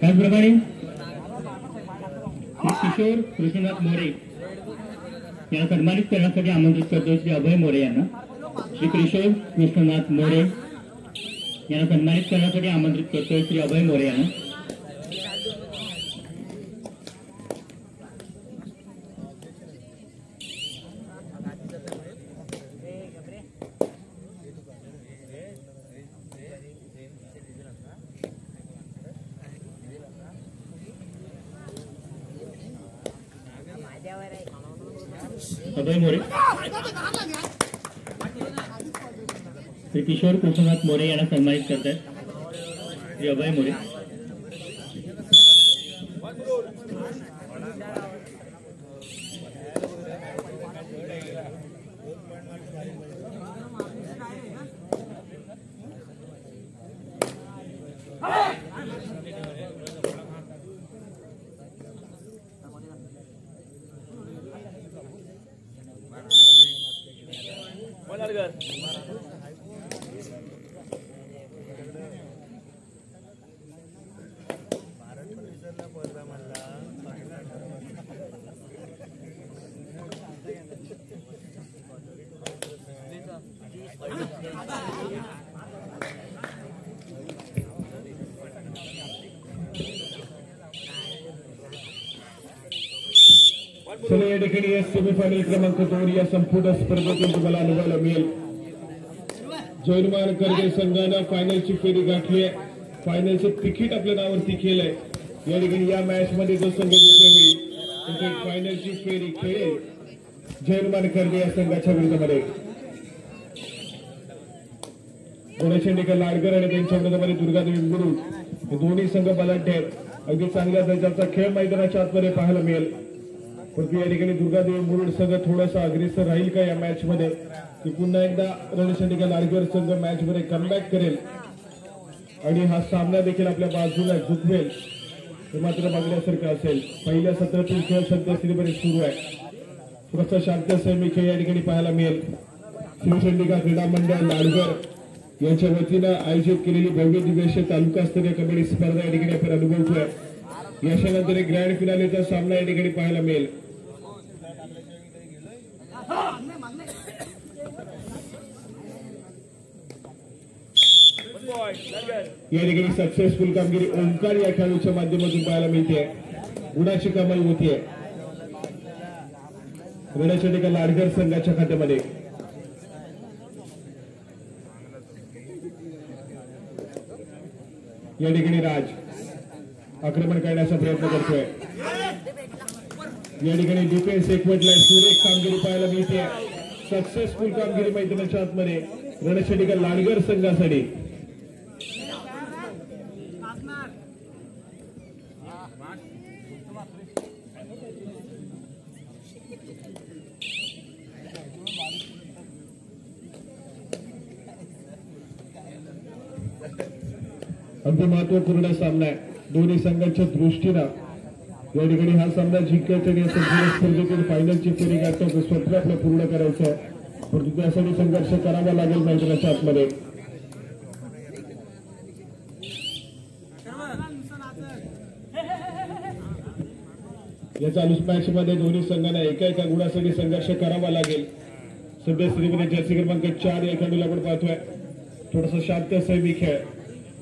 त्याचप्रमाणे किशोर कृष्णनाथ मोरे यांना सन्मानित करण्यासाठी आमंत्रित करतो श्री अभय मोरे यांना। श्री किशोर कृष्णनाथ मोरे यांना सन्मानित करण्यासाठी आमंत्रित करतो श्री अभय मोरे यांना। अभय मोरे श्री किशोर कृष्णनाथ मोरे यांना सन्मानित करतात श्री अभय मोरे। चला या ठिकाणी सेमीफायनल क्रमांक 2 या संपूर्ण स्पर्धेतून तुम्हाला अनुभवायला मिळेल। जैनमान करगे संघानं फायनलची फेरी गाठली आहे। फायनलचं तिकीट आपल्या नावावरती केलंय। या ठिकाणी या मॅच मध्ये जो संघ विजयी होईल तो फायनलची फेरी खेळेल जैनमान करगे या संघाच्या विरोधामध्ये। गुणशेंडिका लाडकर आणि त्यांच्या विरोधामध्ये दुर्गादेवी मुरुड हे दोन्ही संघ बलाढ्य आहेत। अगदी चांगल्या दर्जाचा खेळ मैदानाच्या आतमध्ये पाहायला मिळेल। परंतु या ठिकाणी दुर्गादेवी मुरुड संघ थोडासा अग्रेसर राहील का या मॅच मध्ये की पुन्हा एकदा रणशेंडिका लाडकर संघ मॅच मध्ये कमबॅक करेल आणि हा सामना देखील आपल्या बाजूला झुकवेल हे मात्र बघण्यासारखं असेल। पहिल्या सत्रातील खेळ सध्या स्थितीमध्ये सुरू आहे। थोडासा शांत सेमी खेळ या ठिकाणी पाहायला मिळेल। शिवशेंडिका क्रीडा मंडळ लाडकर यांच्या वतीनं आयोजित केलेली भव्य दिवसीय तालुकास्तरीय कबड्डी स्पर्धा या ठिकाणी आपण अनुभवतोय। याच्यानंतर एक ग्रँड फिनालेचा सामना या ठिकाणी पाहायला मिळेल। या ठिकाणी सक्सेसफुल कामगिरी ओंकार या खेळाडूच्या माध्यमातून पाहायला मिळते। गुणाची कमाई होतीये रणशेंडिका लाडकर संघाच्या खात्यामध्ये। या ठिकाणी राज आक्रमण करण्याचा प्रयत्न करतोय। या ठिकाणी डिफेन्स एकवटला सुरेख कामगिरी पाहायला मिळते। सक्सेसफुल कामगिरी मैदानाच्या आतमध्ये रणशेंडिका लाडकर संघासाठी। अगदी महत्वपूर्ण सामना आहे दोन्ही संघांच्या दृष्टीनं। या ठिकाणी हा सामना जिंकायचा आणि स्पर्धेतून फायनलची फेरी गाठण्याचं स्वप्न आपलं पूर्ण करायचं आहे। परंतु त्यासाठी संघर्ष करावा लागेल मैदानाच्या आतमध्ये। या चालू मॅच मध्ये दोन्ही संघांना एका गुणासाठी संघर्ष करावा लागेल। सध्या स्थितीमध्ये जर्सी क्रमांक 4 या खेळाडूला आपण पाहतोय थोडासा शांत सेमी खेळ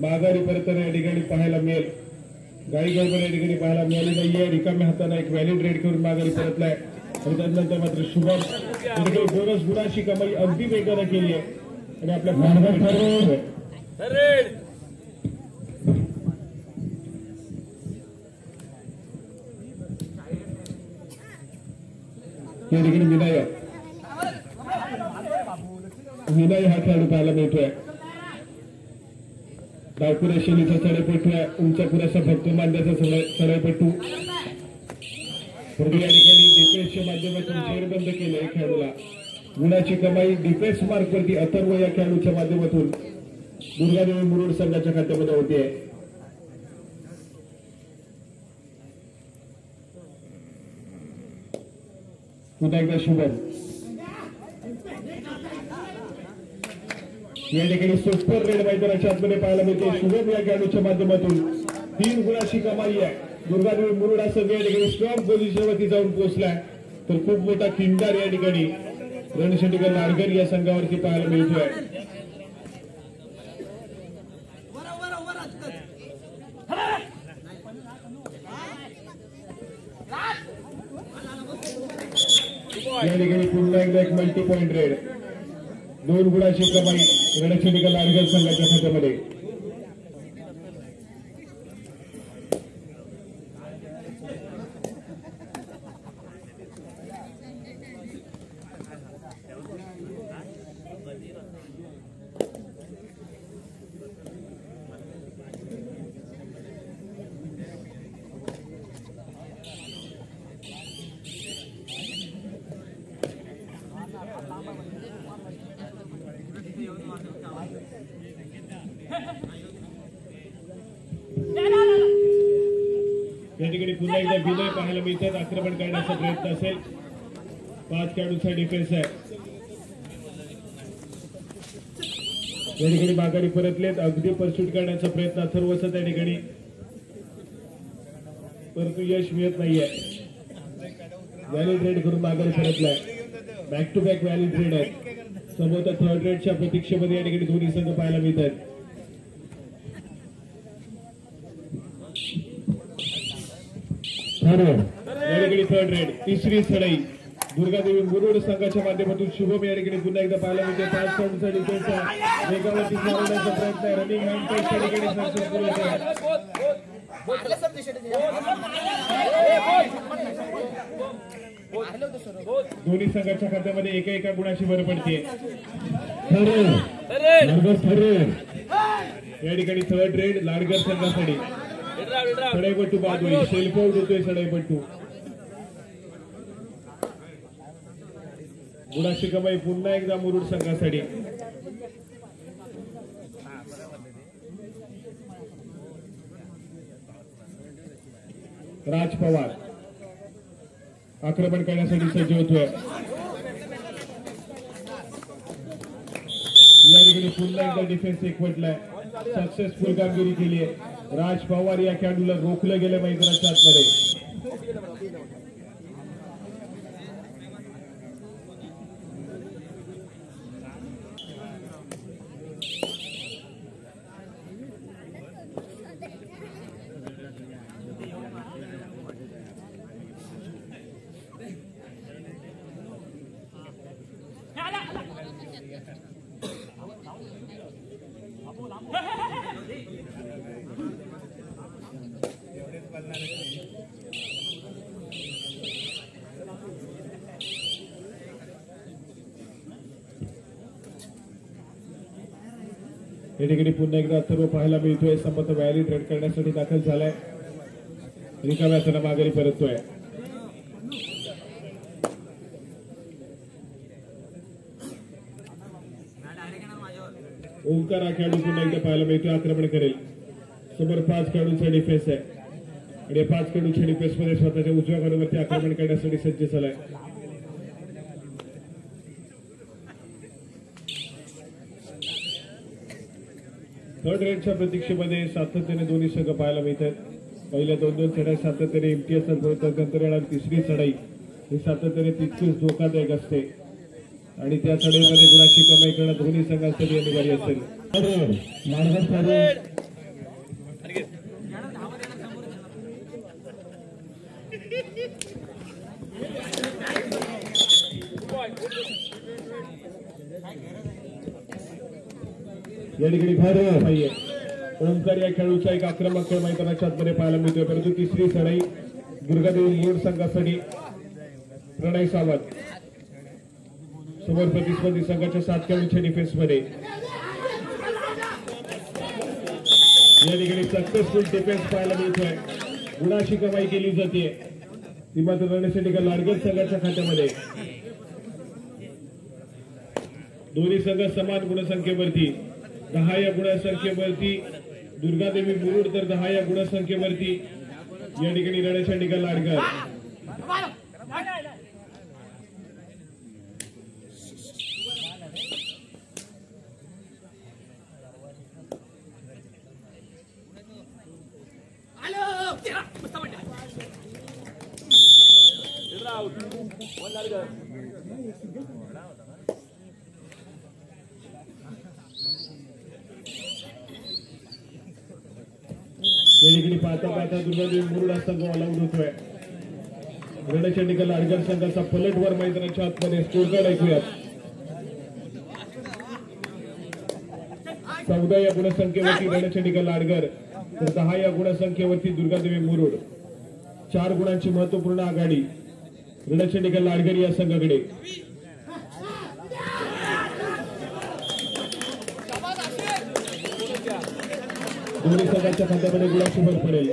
माघारी परतन या ठिकाणी पाहायला मिळेल। गाडी गडबड या ठिकाणी पाहायला मिळाली नाहीये। रिकाम्या हाताने एक व्हॅलिड रेड करून माघारी परतलाय आणि त्यानंतर मात्र शुभम या ठिकाणी बोनस गुणाची कमाई अगदी वेगाने केली आहे आणि आपल्या या ठिकाणी विनय हा खेळाडू पाहायला मिळतोय। डावपुऱ्या शैलीचा चढाईपटू आहे। उंच पुरेसा भक्तो मांड्याचा चढाईपटू। परंतु या ठिकाणी डिफेन्सच्या माध्यमातून जेरबंद केलंय खेळाडूला। गुणाची कमाई डिफेन्स मार्कवरती अथर्व या खेळाडूच्या माध्यमातून दुर्गादेवी मुरुड संघाच्या खात्यामध्ये होते। पुन्हा एकदा शुभम या ठिकाणी सुपर रेड मैदानाच्या आतमध्ये पाहायला मिळते। शुभम या खेळाडूच्या माध्यमातून 3 गुणाची कमाई आहे. दुर्गादेवी मुरुड हा संघ या ठिकाणी स्ट्रॉंग पोझिशनवरती जाऊन पोहोचलाय. तर खूप मोठा किंडार या ठिकाणी रणशेंडीकर लाडकर या संघावरती पाहायला मिळतोय. या ठिकाणी पुन्हा एकदा एक मल्टी पॉइंट रेड. 2 गुणाची कमाई रणशेंडीकर लाडकर संघाच्या खात्यामध्ये. या ठिकाणी पुन्हा एकदा विनय पाहायला मिळतात. आक्रमण करण्याचा प्रयत्न असेल. 5 खेळाडूंचा डिफेन्स आहे. या ठिकाणी माघारी परतलेत. अगदी परसूट करण्याचा प्रयत्न सर्वच त्या ठिकाणी, परंतु यश मिळत नाहीये. व्हॅलिड रेड करून माघारी परतलाय. Back to back valid raid आहे. समोर थर्ड रेडच्या प्रतीक्षेमध्ये या ठिकाणी दोन्ही संघ पाहायला मिळतात. या ठिकाणी थर्ड रेड. तिसरी सळई दुर्गादेवी मुरुड संघाच्या माध्यमातून शुभम या ठिकाणी पुन्हा एकदा पाहायला मिळते. 5 पॉईंटचा डिफेन्स आहे. वेगावरती मारण्याचा प्रयत्न आहे. रनिंग हँड टच या ठिकाणी सक्सेसफुल होते. दोन्ही संघाच्या खात्यामध्ये एका गुणाची भर पडते. या ठिकाणी थर्ड रेड लाडकर संघासाठी. सडाईपट्टू बाद होईल. शेल्फआउट होतोय सडाईपट्टू. गुणाची कमाई पुन्हा एकदा मुरुड संघासाठी. राज पवार आक्रमण करण्यासाठी सज्ज होतोय. या ठिकाणी पुन्हा एकदा डिफेन्स एकवटलाय. सक्सेसफुल कामगिरी केली आहे. राज पवार या खेळाडूला रोखलं गेलं मैदानाच्या आतमध्ये. या ठिकाणी पुन्हा एकदा सर्व पाहायला मिळतोय. संमत व्हॅलिड रेड करण्यासाठी दाखल झालाय. रिकाम्या हाताने माघारी परततोय. ओंकार हा खेळाडू पुन्हा एकदा पाहायला मिळतोय. आक्रमण करेल. समोर 5 खेळाडूंचा डिफेन्स आहे आणि 5 खेळाडूंच्या डिफेन्स मध्ये स्वतःच्या उजव्या बाजूवरती आक्रमण करण्यासाठी सज्ज झालाय. थर्ड रेडच्या प्रतीक्षेमध्ये सातत्याने दोन्ही संघ पाहायला मिळतात. पहिल्या 2-2 चढाई सातत्याने इम्तियाज नंतर येणार तिसरी चढाई ही सातत्याने तितकीच धोकादायक असते आणि त्या चढाईमध्ये गुणाची कमाई करणं दोन्ही संघांसाठी अनिवार्य असेल. या ठिकाणी भारत नाहीये. ओंकार या खेळाडूचा एक आक्रमक खेळ मैदानाच्या आतमध्ये पाहायला मिळतोय. परंतु तिसरी चढाई दुर्गादेवी मुरुड संघासाठी प्रणय सावंत. समोर प्रतिस्पर्धी संघाच्या 7 खेळाडूंच्या डिफेन्स मध्ये. या ठिकाणी सक्सेसफुल डिफेन्स पाहायला मिळतोय. गुणाची कमाई केली जाते ती मात्र रणशेंडीकर लाडकर संघाच्या खात्यामध्ये. दोन्ही संघ समान गुणसंख्येवरती 10 या गुणसंख्येवरती. दुर्गादेवी मुरुड तर 10 या गुणसंख्येवरती. या ठिकाणी रणशेंडीकर लाडकर. वेळीकडे पाहता पाहता दुर्गादेवी मुरुड संघ ऑल आउट होतोय. रणचंडिका लाडगर संघाचा पलटवार मैदानाच्या आतमध्ये स्कोर कार्ड ऐकूयात. 14 या गुणसंख्येवरती रणचंडिका लाडगर तर 10 या गुणसंख्येवरती दुर्गादेवी मुरुड. 4 गुणांची महत्वपूर्ण आघाडी रणचंडिका लाडगर या संघाकडे. दोन्ही संघाच्या खात्यामध्ये गुणांची भर पडेल.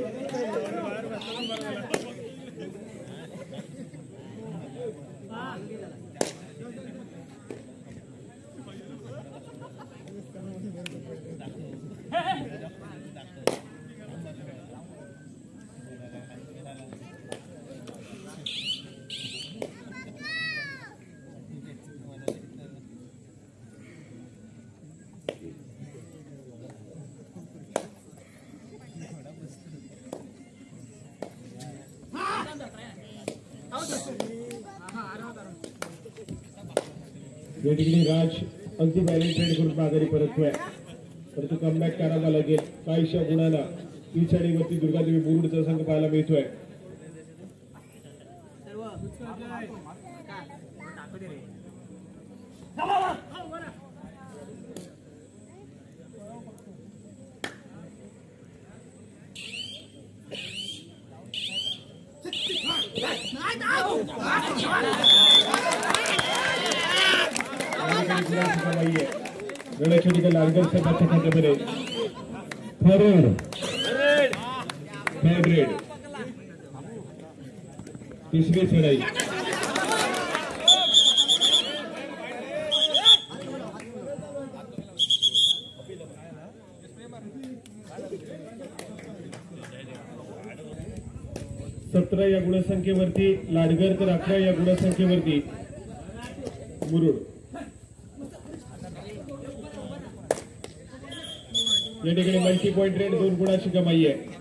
या ठिकाणी राज अगदी बॅलेन्स ट्रेड करून माघारी परततोय, परंतु कमबॅक करावा लागेल. काहीशा गुणाला पिछाडीवरती दुर्गादेवी मुरुडचा संघ पाहायला मिळतोय. रणचंडिका लाडगर संघाच्या खात्यामध्ये थर्ड रेड तिसरी चढाई. सतरा या गुणसंख्येवरती लाडगर तर 11 या गुणसंख्येवरती मुरुड. या ठिकाणी मल्टी पॉइंट रेड 2 गुणाची कमाई आहे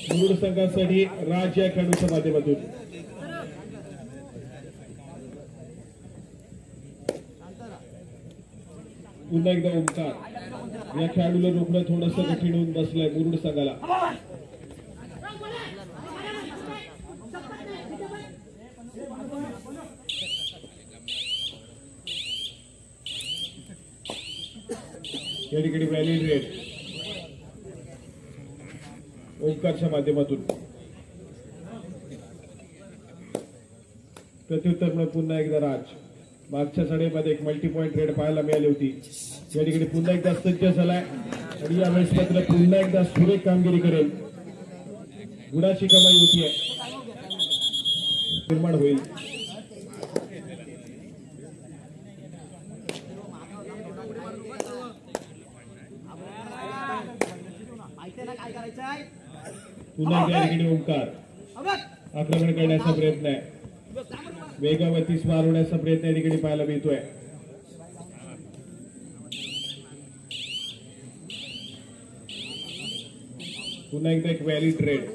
मुरुड संघासाठी राज या खेळाडूच्या माध्यमातून. पुन्हा एकदा ओमकार या खेळाडूला रोखणं थोडंसं कठीण होऊन बसलंय मुरुड संघाला. या ठिकाणी व्हॅलिड रेड ओंकारच्या माध्यमातून. प्रत्युत्तर म्हणून पुन्हा एकदा राज. मागच्या चढाईमध्ये एक मल्टी पॉइंट रेड पाहायला मिळाली होती. या ठिकाणी पुन्हा एकदा सज्ज झालाय आणि यावेळेस मात्र पुन्हा एकदा सुरेख कामगिरी करेल. गुणाची कमाई होतीये निर्माण होईल. पुन्हा या ठिकाणी ओंकार आक्रमण करण्याचा प्रयत्न आहे. वेगावरती स्वार होण्याचा प्रयत्न या ठिकाणी पाहायला मिळतोय. पुन्हा एकदा एक व्हॅलिड रेड.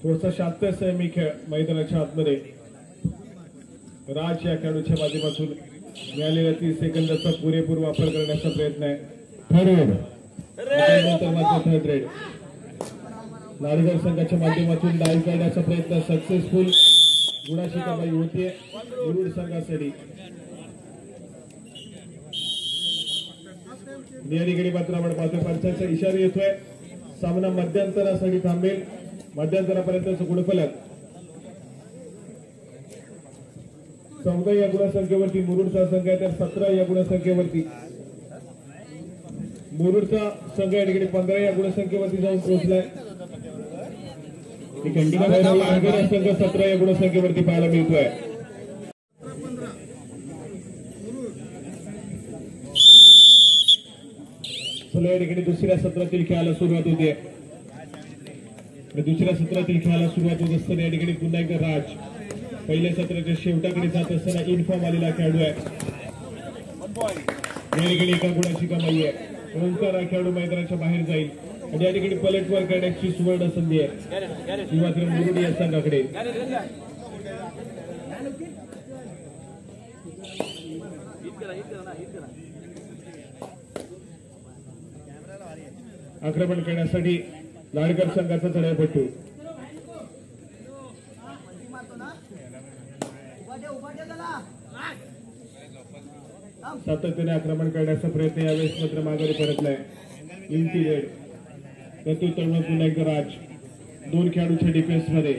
थोडासा शास्त्रीय संयमी खेळ मैदानाच्या आतमध्ये. राज या खेळाडूच्या माध्यमातून मिळालेल्या 30 सेकंदाचा पुरेपूर वापर करण्याचा प्रयत्न आहे. थर्ड रेड लाडगर संघाच्या माध्यमातून डाय करण्याचा प्रयत्न सक्सेसफुल. गुणाची कमाई होतीये मुरुड संघासाठी. नियरीकडे मात्र आपण पाहतोय पंचांचा इशारा येतोय. सामना मध्यंतरासाठी थांबेल. मध्यंतरापर्यंतचं गुणफलक 14 या गुणसंख्येवरती मुरुडचा संघ आहे, तर 17 या गुणसंख्येवरती मुरुडचा संघ या ठिकाणी 15 या गुणसंख्येवरती जाऊन पोहोचलाय. लाडगर संघ 17 या गुणसंख्येवरती पाहायला मिळतोय. चला या ठिकाणी दुसऱ्या सत्रातील खेळाला सुरुवात होते. दुसऱ्या सत्रातील खेळाला सुरुवात होत असताना या ठिकाणी पुन्हा एकदा राज पहिल्या सत्राच्या शेवटाकडे जात असताना इन्फॉर्म आलेला खेळाडू आहे. या ठिकाणी एका गुणाची कमाई आहे. ओंकार हा खेळाडू मैदानाच्या बाहेर जाईल आणि या ठिकाणी पलटवार करण्याची सुवर्ण संधी आहे ती मात्र मुरुड या संघाकडे. आक्रमण करण्यासाठी लाडकर संघाचा चढाईपट्टू. सातत्याने आक्रमण करण्याचा प्रयत्न यावेळेस मात्र माघारी परतलाय. इंटिरेड प्रत्युत्तर पुन्हा एकदा राज. 2 खेळाडूच्या डिफेन्स मध्ये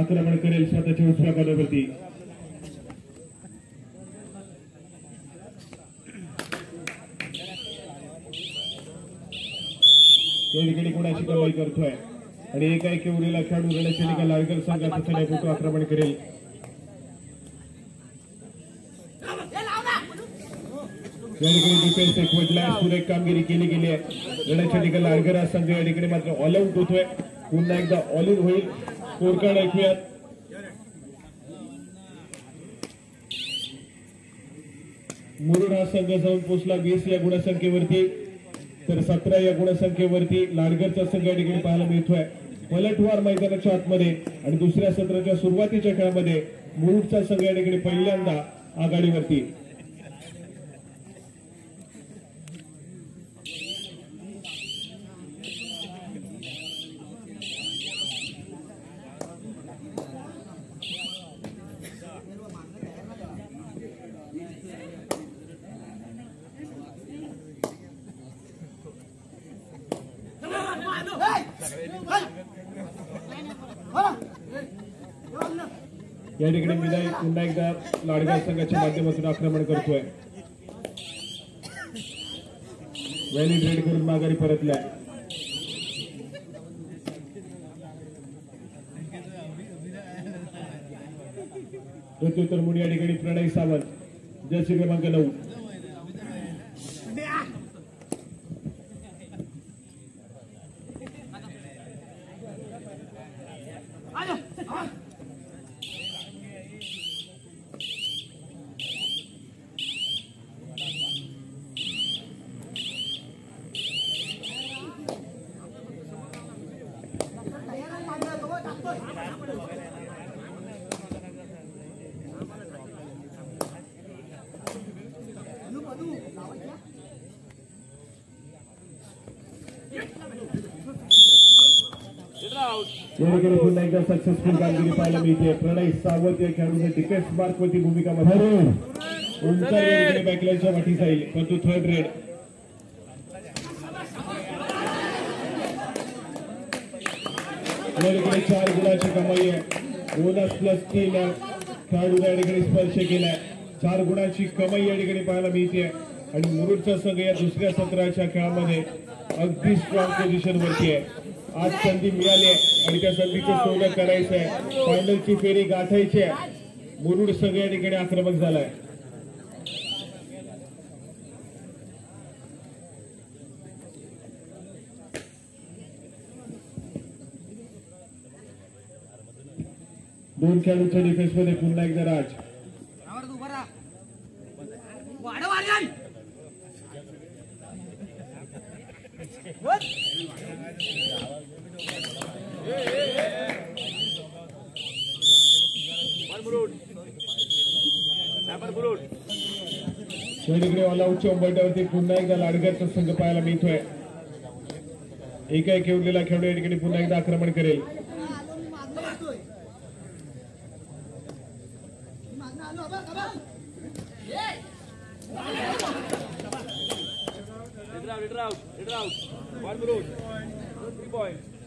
आक्रमण करेल स्वतःच्या उजव्या बाजूवरती. या ठिकाणी कोणाची कमाई करतोय आणि एकाएकी उरलेला खेळाडू रणशैली लाडकर संघाचा चढाईपट्टू आक्रमण करेल. या ठिकाणी डिफेन्स एकवटला. सुरेख कामगिरी केली गेली आहे. रणशैली लाडकर हा संघ या ठिकाणी मात्र ऑल आउट होतोय. पुन्हा एकदा ऑल इन होईल. स्कोर कार्ड ऐकूयात. मुरुड हा संघ जाऊन पोहोचला 20 या गुणसंख्येवरती तर 17 या गुणसंख्येवरती लाडगरचा संघ या ठिकाणी पाहायला मिळतोय. पलटवार मैदानाच्या आतमध्ये आणि दुसऱ्या सत्राच्या सुरुवातीच्या खेळामध्ये मुरुडचा संघ या ठिकाणी पहिल्यांदा आघाडीवरती. या ठिकाणी विदाई पुन्हा एकदा लाडगाव संघाच्या माध्यमातून आक्रमण करतोय. व्हॅली रेड करून माघारी परतलाय. प्रत्युत्तर म्हणून या ठिकाणी प्रणय सावंत जर्सी क्रमांक 9. या ठिकाणी पुन्हा एकदा सक्सेसफुल कामगिरी पाहायला मिळते. प्रणय सावंत या खेळाडूने डिफेन्स मार्कवरती भूमिका ओंकार बॅकलाईनच्या वाटी जाईल परंतु थर्ड रेड. या ठिकाणी 4 गुणाची कमाई आहे. बोनस प्लस 3 खेळाडूने या ठिकाणी स्पर्श केलाय. 4 गुणाची कमाई या ठिकाणी पाहायला मिळते आणि मुरुडचा संघ या दुसऱ्या सत्राच्या खेळामध्ये अगदी स्ट्रॉंग पोझिशन वरती आहे. आज संधी मिळाली आहे आणि त्या संधीचं सोनं करायचं आहे. फायनलची फेरी गाठायची आहे. मुरुड संघ या ठिकाणी आक्रमक झालाय. दोन खेळाडूंच्या डिफेन्स मध्ये पुन्हा एकदा राज. ऑल आउटच्या उंबरठ्यावरती पुन्हा एकदा लाडगरचा संघ पाहायला मिळतोय. एकाएकी उरलेला खेळाडू या ठिकाणी पुन्हा एकदा आक्रमण करेल.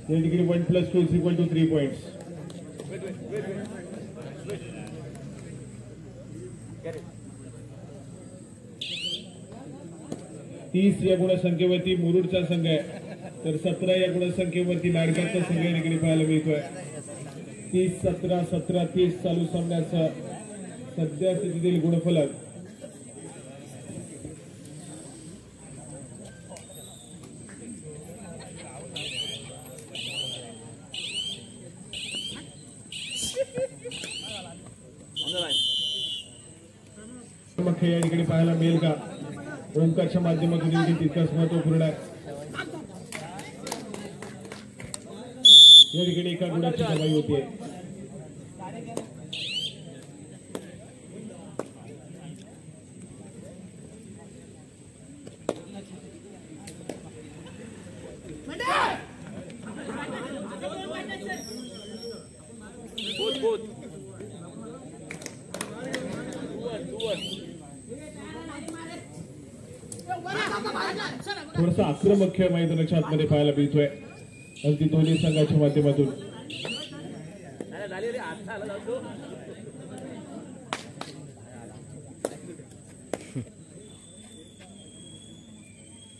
या ठिकाणी 1 + 2 = 3 पॉइंट्स. तीस या गुणसंख्येवरती मुरुडचा संघ आहे तर 17 या गुणसंख्येवरती लाडगरचा संघ या ठिकाणी पाहायला मिळतोय. 30-17 17-30 चालू सामन्याचा सध्या स्थितीतील गुणफलक. या ठिकाणी पाहायला मिळेल का? ओमकारच्या माध्यमातून तितकाच महत्वपूर्ण आहे. या ठिकाणी एका गुणाची कमाई होतीये. थोडासा आक्रमक खेळ मैदानाच्या आतमध्ये पाहायला मिळतोय अगदी दोन्ही संघाच्या माध्यमातून.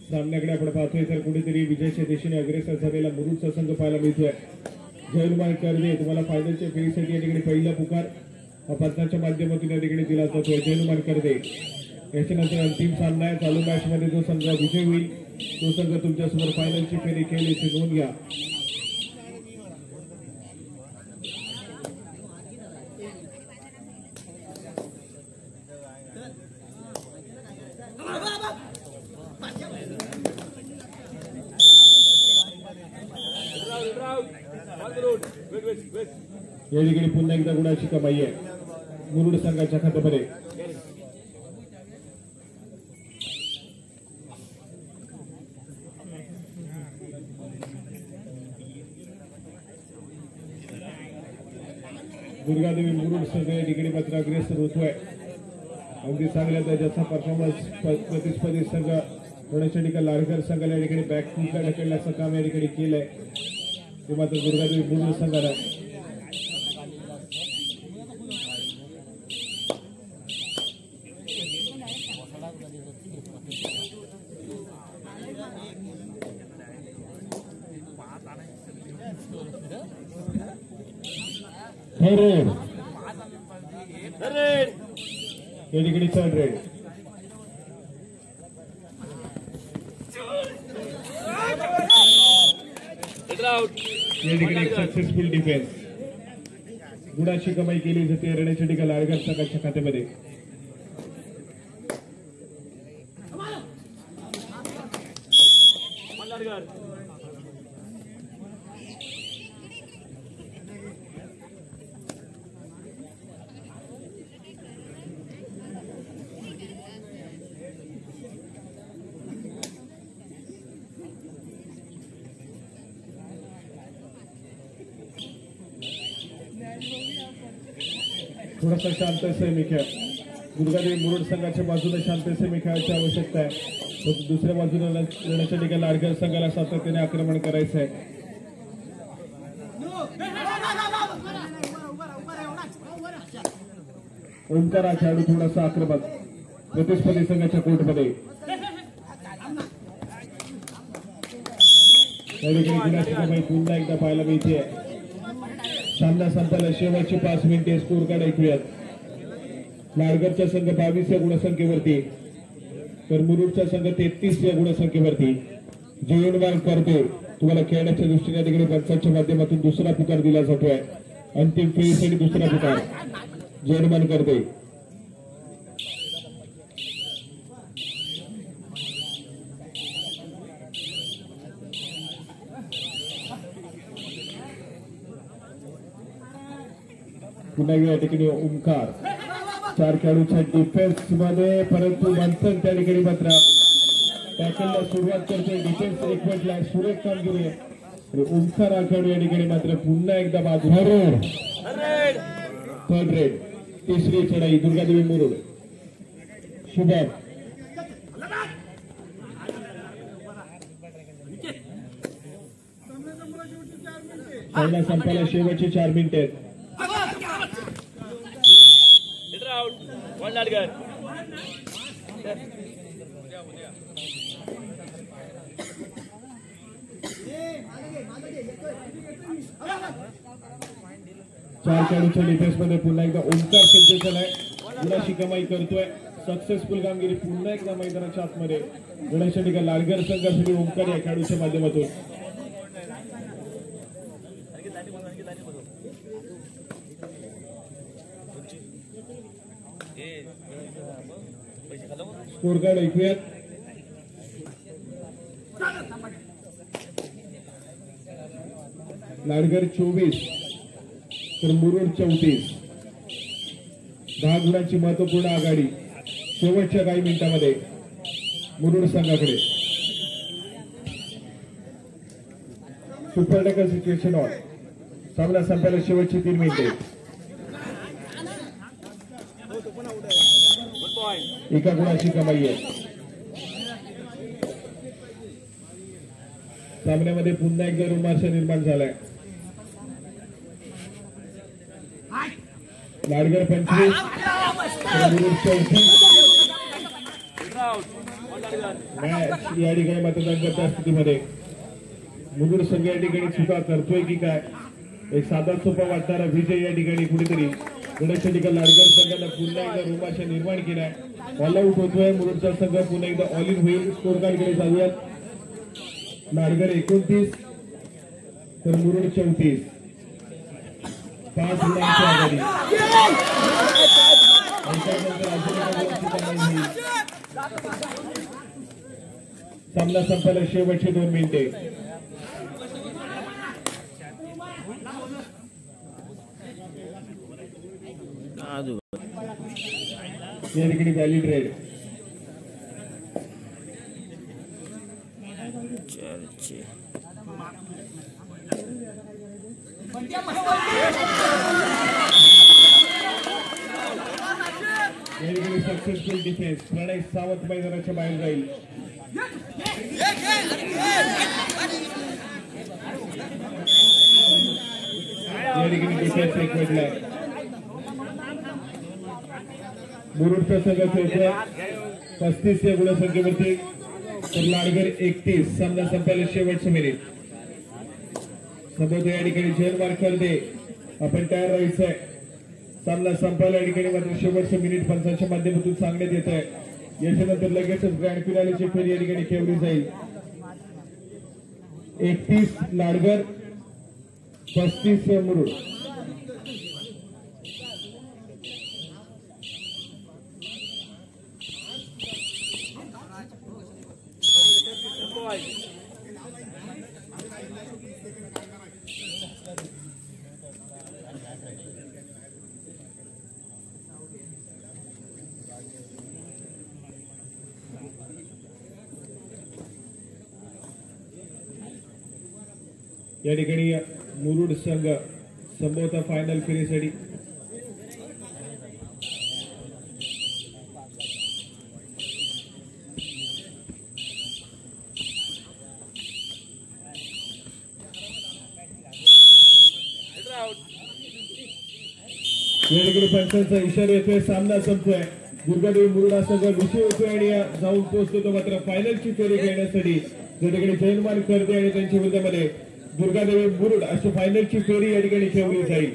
सामन्याकडे आपण पाहतोय तर कुठेतरी विजयाच्या दिशेने अग्रेसर झालेला मुरुडचा संघ पाहायला मिळतोय. जयनुमान कर्वे तुम्हाला फायनलच्या फेरीसाठी या ठिकाणी पहिला पुकार पत्राच्या माध्यमातून या ठिकाणी दिला जातोय. जयनुमान कर्वे याच्यानंतर अंतिम सामना आहे. चालू मॅच मध्ये जो संघ विजय होईल तो संघ तुमच्यासमोर फायनलची फेरी खेळेल याची नोंद घ्या. या ठिकाणी पुन्हा एकदा गुणाची कमाई आहे मुरुड संघाच्या खात्यामध्ये. दुर्गादेवी मुरुड संघ या ठिकाणी मात्र अग्रेसर होतोय. अगदी चांगल्या दर्जाचा परफॉर्मन्स प्रतिस्पर्धी संघ गणेशनिका लाडकर संघाला या ठिकाणी बॅकफुटला ढकलण्याचं काम या ठिकाणी केलंय ते मात्र दुर्गादेवी मुरुड संघाला. या ठिकाणी थर्ड रेड. या ठिकाणी सक्सेसफुल डिफेन्स. गुणाची कमाई केली जाते रणेशनिका लाडकर संघाच्या खात्यामध्ये. थोडासा शांत संयमी खेळ. दुर्गादेवी मुरुड संघाच्या बाजूने शांत संयमी खेळायची आवश्यकता आहे. दुसऱ्या बाजूने रणेशनिका लाडकर संघाला सातत्याने आक्रमण करायचं आहे. ओंकार हा खेळाडू थोडासा आक्रमक प्रतिस्पर्धी संघाच्या कोर्टमध्ये. या ठिकाणी गुणाची कमाई पुन्हा एकदा पाहायला मिळते. सामना संपायला शेवटची 5 मिनिटे. स्कोर कार्ड ऐकूयात. लाडकरचा संघ 22 या गुणसंख्येवरती तर मुरुडचा संघ 33 या गुणसंख्येवरती. जीवनमान करतो तुम्हाला खेळण्याच्या दृष्टीने तिकडे पंचांच्या माध्यमातून दुसरा पुकार दिला जातोय. अंतिम फेरीसाठी दुसरा पुकार जीवनमान करते. पुन्हा या ठिकाणी ओंकार 4 खेळाडूच्या डिफेन्स मध्ये परंतु मंथन त्या ठिकाणी मात्र टॅकलला सुरुवात करते. डिफेन्स एकवटला सुरेख कामगिरी आहे. ओंकार हा खेळाडू या ठिकाणी मात्र पुन्हा एकदा बाजू. Third red. तिसरी चढाई दुर्गादेवी मुरुड. शुभम सामना संपायला शेवटची 4 मिनिटे आहेत. चार खेळाडूच्या डिफेन्स मध्ये पुन्हा एकदा ओंकार सज्ज झालाय. गुणाची कमाई करतोय. सक्सेसफुल कामगिरी पुन्हा एकदा मैदानाच्या आतमध्ये गणेशनिका लाडकर संघासाठी ओंकार या खेळाडूच्या माध्यमातून. स्कोर कार्ड ऐकूयात. लाडगर 24 तर मुरुड 34. 10 गुणांची महत्वपूर्ण आघाडी शेवटच्या काही मिनिटांमध्ये मुरुड संघाकडे. Super tackle situation on. सामना संपायला शेवटची 3 मिनिटे. एका गुणाची कमाई आहे. सामन्यामध्ये पुन्हा एकदा रोमांच निर्माण झालाय. लाडगर 25 मुरुड 34. मॅच या ठिकाणी मतदान करत्या स्थितीमध्ये मुरुड संघ या ठिकाणी चुका करतोय की काय. एक साधा सोपा वाटणारा विजय या ठिकाणी कुठेतरी गणेश टेंडुलकर लाडगर संघाला पुन्हा एकदा रोमांच निर्माण केलाय. ऑल आउट होतोय मुरुडचा संघ. पुन्हा एकदा ऑल इन होईल. स्कोर कार्डकडे जाऊयात. लाडगर 29 तर मुरुड 34. 5 गुणांची आघाडी. सामना संपायला शेवटची 2 मिनिटे. या ठिकाणी valid raid. Successful defence. Pranay Sawant मैदानाच्या बाहेर जाईल. या ठिकाणी डिफेन्स एक भेटलाय. मुरुडचा संघ खेळतोय 35 या गुणसंख्येवरती तर लाडगर 31. सामना संपायला शेवटचं मिनिट. संबोध या ठिकाणी जयन मार्कर दे. आपण तयार राहायचंय. सामना संपायला या ठिकाणी मात्र शेवटचं मिनिट पंचांच्या माध्यमातून सांगण्यात येत आहे. याच्यानंतर लगेचच ग्रँड फिनालेची फेरी या ठिकाणी खेळली जाईल. 31 लाडगर 35 मुरुड. या ठिकाणी मुरुड संघ संभवतः फायनल फेरीसाठी या ठिकाणी पंचांचा इशारा येतोय. सामना संपतोय. दुर्गादेवी मुरुडा संघ विजयी होतोय आणि जाऊन पोहोचतो मात्र फायनलची फेरी खेळण्यासाठी या ठिकाणी जयनमान करते आणि त्यांच्या विरोधामध्ये दुर्गादेवी मुरुड अशी फायनलची फेरी या ठिकाणी खेळली जाईल.